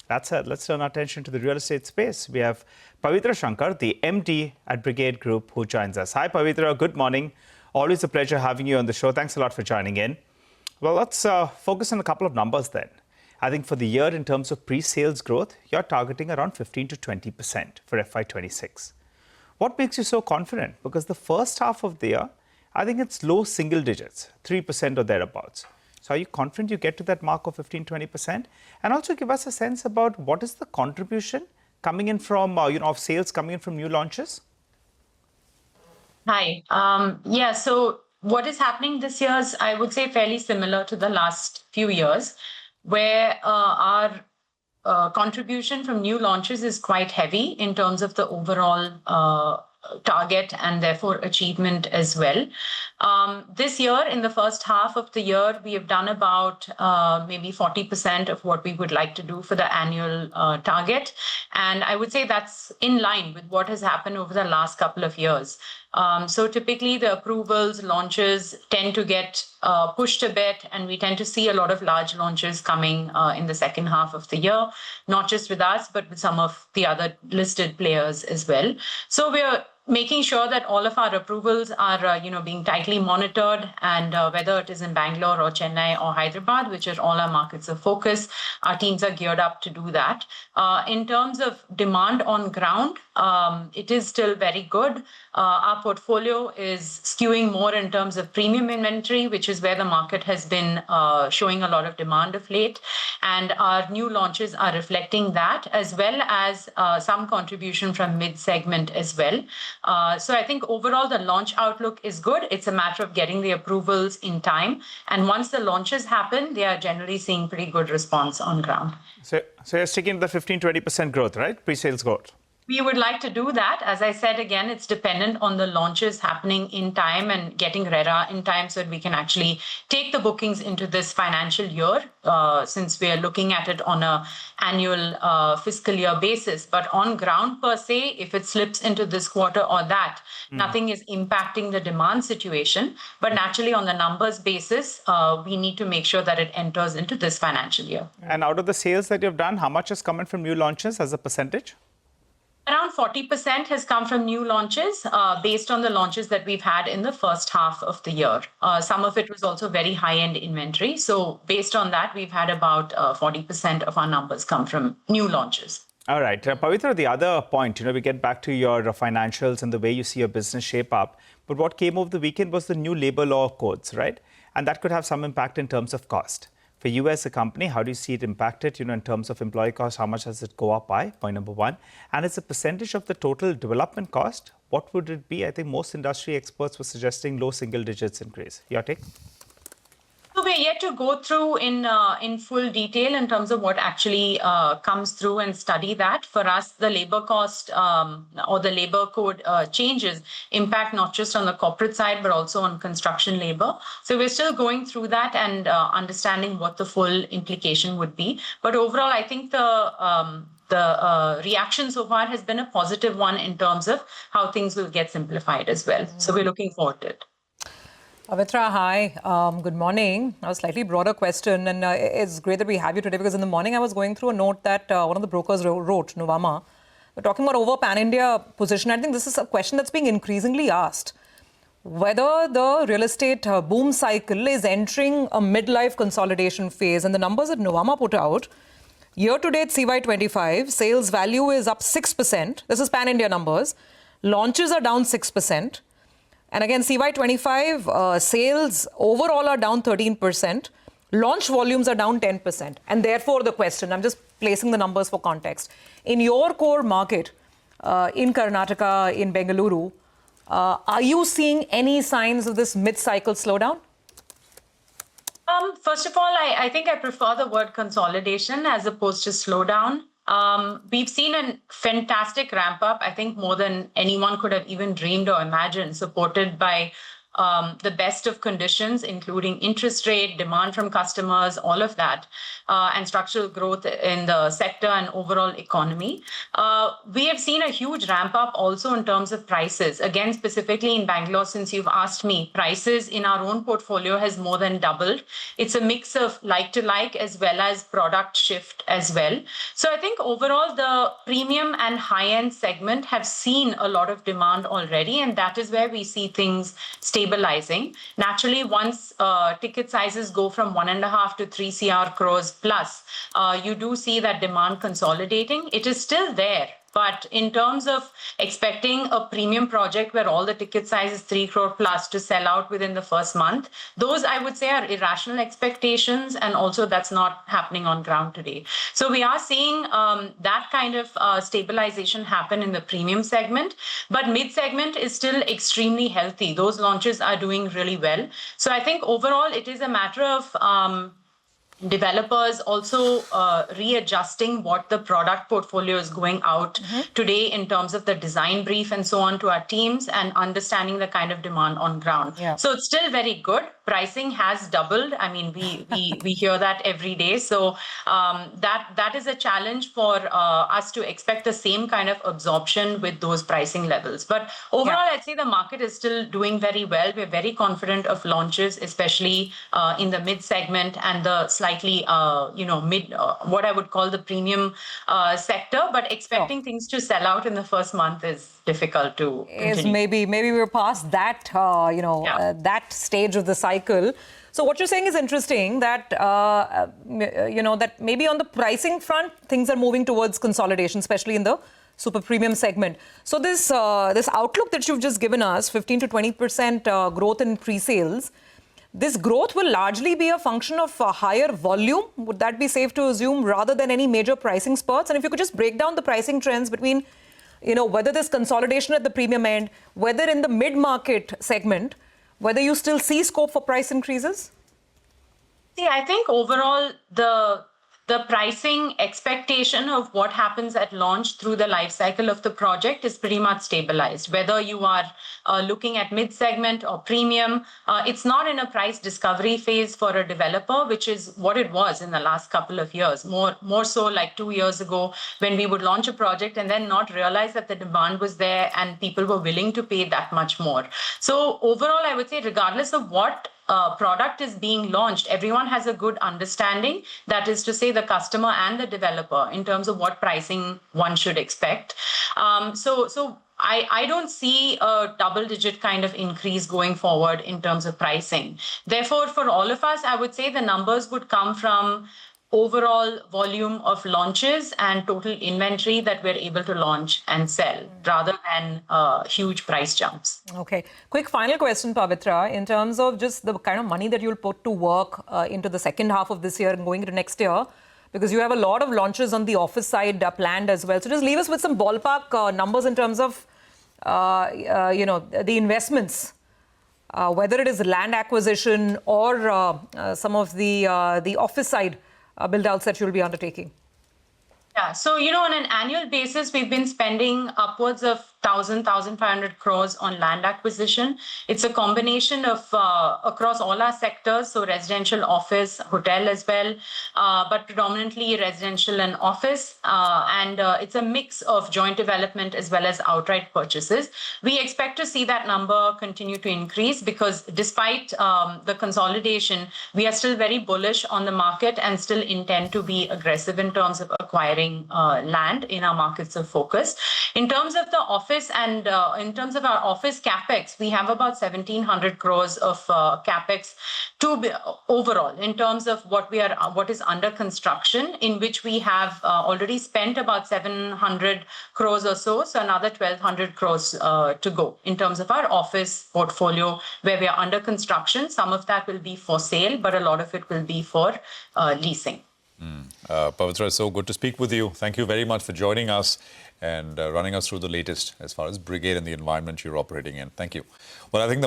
That's it. Let's turn our attention to the real estate space. We have Pavitra Shankar, the MD at Brigade Group, who joins us. Hi, Pavitra. Good morning. Always a pleasure having you on the show. Thanks a lot for joining in. Well, let's focus on a couple of numbers then. I think for the year, in terms of pre-sales growth, you're targeting around 15 to 20% for FY26. What makes you so confident? Because the first half of the year, I think it's low single digits, 3% or thereabouts. So are you confident you get to that mark of 15-20%? And also give us a sense about what is the contribution coming in from, of sales coming in from new launches? Hi. So what is happening this year is, I would say, fairly similar to the last few years, where our contribution from new launches is quite heavy in terms of the overall target and therefore achievement as well. This year, in the first half of the year, we have done about maybe 40% of what we would like to do for the annual target. And I would say that's in line with what has happened over the last couple of years. So typically the approvals, launches tend to get pushed a bit, and we tend to see a lot of large launches coming in the second half of the year, not just with us, but with some of the other listed players as well. So we're making sure that all of our approvals are, being tightly monitored, and whether it is in Bangalore or Chennai or Hyderabad, which are all our markets of focus, our teams are geared up to do that. In terms of demand on ground, it is still very good. Our portfolio is skewing more in terms of premium inventory, which is where the market has been showing a lot of demand of late. And our new launches are reflecting that, as well as some contribution from mid-segment as well. So I think overall the launch outlook is good. It's a matter of getting the approvals in time. And once the launches happen, they are generally seeing pretty good response on ground. So you're sticking to the 15-20% growth, right? Pre-sales growth. We would like to do that. As I said, again, it's dependent on the launches happening in time and getting RERA in time so that we can actually take the bookings into this financial year, since we are looking at it on an annual fiscal year basis. But on ground per se, if it slips into this quarter or that, nothing is impacting the demand situation. But naturally, on the numbers basis, we need to make sure that it enters into this financial year. And out of the sales that you've done, how much is coming from new launches as a percentage? Around 40% has come from new launches based on the launches that we've had in the first half of the year. Some of it was also very high-end inventory. So based on that, we've had about 40% of our numbers come from new launches. All right. Pavitra, the other point, we get back to your financials and the way you see your business shape up. But what came over the weekend was the new labor law codes, right? And that could have some impact in terms of cost. For you as a company, how do you see it impacted, in terms of employee cost? How much does it go up by? Point number one. And as a percentage of the total development cost, what would it be? I think most industry experts were suggesting low single digits increase. Your take? So we're yet to go through in full detail in terms of what actually comes through and study that. For us, the labor cost or the labor code changes impact not just on the corporate side, but also on construction labor. So we're still going through that and understanding what the full implication would be. But overall, I think the reaction so far has been a positive one in terms of how things will get simplified as well. So we're looking forward to it. Pavitra, hi. Good morning. A slightly broader question, and it's great that we have you today, because in the morning I was going through a note that one of the brokers wrote, Nuvama. We're talking about over pan-India position. I think this is a question that's being increasingly asked. Whether the real estate boom cycle is entering a midlife consolidation phase. And the numbers that Nuvama put out, year-to-date CY25, sales value is up 6%. This is pan-India numbers. Launches are down 6%. And again, CY25 sales overall are down 13%. Launch volumes are down 10%. And therefore the question, I'm just placing the numbers for context. In your core market, in Karnataka, in Bengaluru, are you seeing any signs of this mid-cycle slowdown? First of all, I think I prefer the word consolidation as opposed to slowdown. We've seen a fantastic ramp up, I think more than anyone could have even dreamed or imagined, supported by the best of conditions, including interest rate, demand from customers, all of that, and structural growth in the sector and overall economy. We have seen a huge ramp up also in terms of prices. Again, specifically in Bangalore, since you've asked me, prices in our own portfolio has more than doubled. It's a mix of like to like as well as product shift as well. So I think overall the premium and high-end segment have seen a lot of demand already, and that is where we see things stabilizing. Naturally, once ticket sizes go from 1.5 to 3 crores plus, you do see that demand consolidating. It is still there. But in terms of expecting a premium project where all the ticket size is 3 crore plus to sell out within the first month, those I would say are irrational expectations, and also that's not happening on ground today. So we are seeing that kind of stabilization happen in the premium segment, but mid-segment is still extremely healthy. Those launches are doing really well. So I think overall it is a matter of developers also readjusting what the product portfolio is going out today in terms of the design brief and so on to our teams, and understanding the kind of demand on ground. Yeah. So it's still very good. Pricing has doubled. I mean, we hear that every day. So that is a challenge for us to expect the same kind of absorption with those pricing levels. But overall, I'd say the market is still doing very well. We're very confident of launches, especially in the mid segment and the slightly, mid, what I would call the premium sector. But expecting things to sell out in the first month is difficult to continue. Maybe we're past that, that stage of the cycle. So what you're saying is interesting, that, that maybe on the pricing front, things are moving towards consolidation, especially in the super premium segment. So this outlook that you've just given us, 15 to 20% growth in pre-sales, this growth will largely be a function of higher volume. Would that be safe to assume, rather than any major pricing spurts? And if you could just break down the pricing trends between, whether there's consolidation at the premium end, whether in the mid-market segment, whether you still see scope for price increases? See, I think overall the pricing expectation of what happens at launch through the life cycle of the project is pretty much stabilized. Whether you are looking at mid-segment or premium, it's not in a price discovery phase for a developer, which is what it was in the last couple of years. More so like 2 years ago, when we would launch a project and then not realize that the demand was there and people were willing to pay that much more. So overall, I would say regardless of what product is being launched, everyone has a good understanding, that is to say the customer and the developer, in terms of what pricing one should expect. So I don't see a double-digit kind of increase going forward in terms of pricing. Therefore, for all of us, I would say the numbers would come from overall volume of launches and total inventory that we're able to launch and sell, rather than huge price jumps. Okay. Quick final question, Pavitra, in terms of just the kind of money that you'll put to work into the second half of this year and going into next year, because you have a lot of launches on the office side planned as well. So just leave us with some ballpark numbers in terms of, the investments, whether it is land acquisition or some of the office side build-outs that you'll be undertaking. Yeah, so, on an annual basis, we've been spending upwards of 1,500 crores on land acquisition. It's a combination of across all our sectors, so residential, office, hotel as well, but predominantly residential and office. And it's a mix of joint development as well as outright purchases. We expect to see that number continue to increase, because despite the consolidation, we are still very bullish on the market and still intend to be aggressive in terms of acquiring land in our markets of focus. In terms of the office and in terms of our office capex, we have about 1,700 crores of capex overall in terms of what is under construction, in which we have already spent about 700 crores or so another 1,200 crores to go in terms of our office portfolio, where we are under construction. Some of that will be for sale, but a lot of it will be for leasing. Pavitra, so good to speak with you. Thank you very much for joining us and running us through the latest as far as Brigade and the environment you're operating in. Thank you. Well, I think the